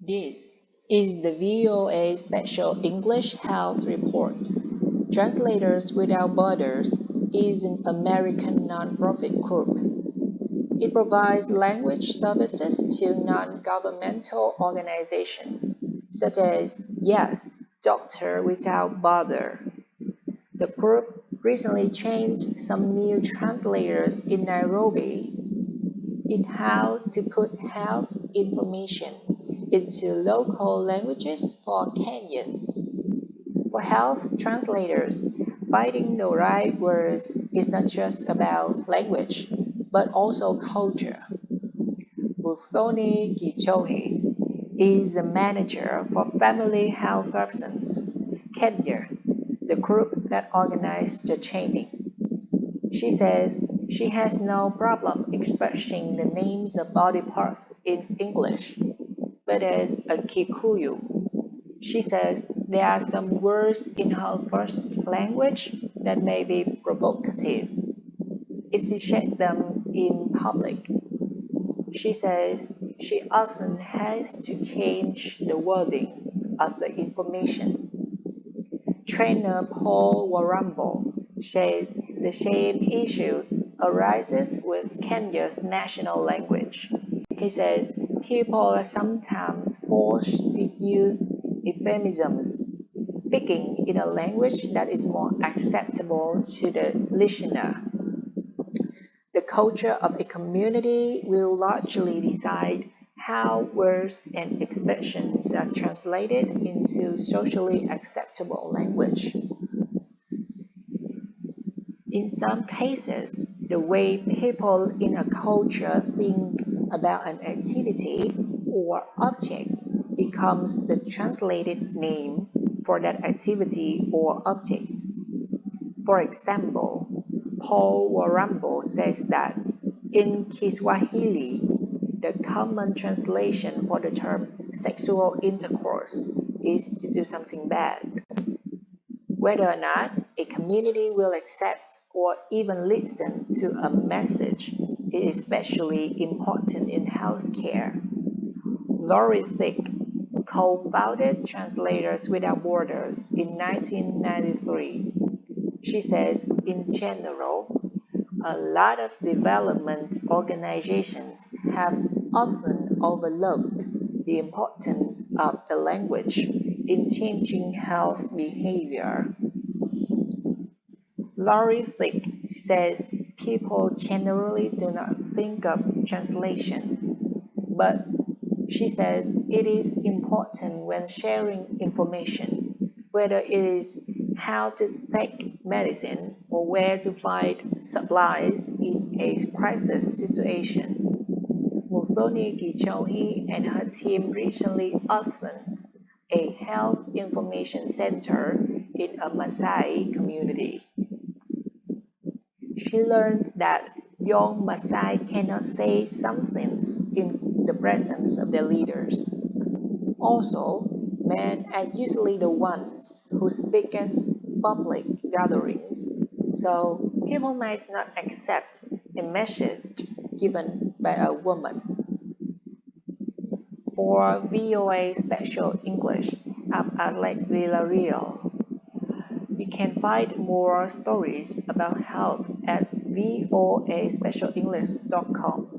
This is the VOA Special English Health Report. Translators Without Borders is an American nonprofit group. It provides language services to non-governmental organizations, such as Yes, Doctor Without Border. The group recently trained some new translators in Nairobi in how to put health information into local languages for Kenyans. For health translators, finding the right words is not just about language, but also culture. Muthoni Gichohi is the manager for Family Health Persons, Kenya, the group that organized the training. She says she has no problem expressing the names of body parts in English, but as a Kikuyu, she says there are some words in her first language that may be provocative if she said them in public. She says she often has to change the wording of the information. Trainer Paul Warambo says the same issues arises with Kenya's national language. He says people are sometimes forced to use euphemisms, speaking in a language that is more acceptable to the listener. The culture of a community will largely decide how words and expressions are translated into socially acceptable language. In some cases, the way people in a culture think about an activity or object becomes the translated name for that activity or object. For example, Paul Warambo says that in Kiswahili, the common translation for the term sexual intercourse is to do something bad. Whether or not a community will accept or even listen to a message is especially important in healthcare. Lori Thicke co-founded Translators Without Borders in 1993. She says, in general, a lot of development organizations have often overlooked the importance of a language in changing health behavior. Lori Thicke says people generally do not think of translation, but she says it is important when sharing information, whether it is how to take medicine or where to find supplies in a crisis situation. Muthoni Gichohi and her team recently opened a health information center in a Maasai community. She learned that young Maasai cannot say some things in the presence of their leaders. Also, men are usually the ones who speak at public gatherings, so people might not accept a message given by a woman. For VOA Special English, I'm Alex Villarreal. You can find more stories about health at voaspecialenglish.com.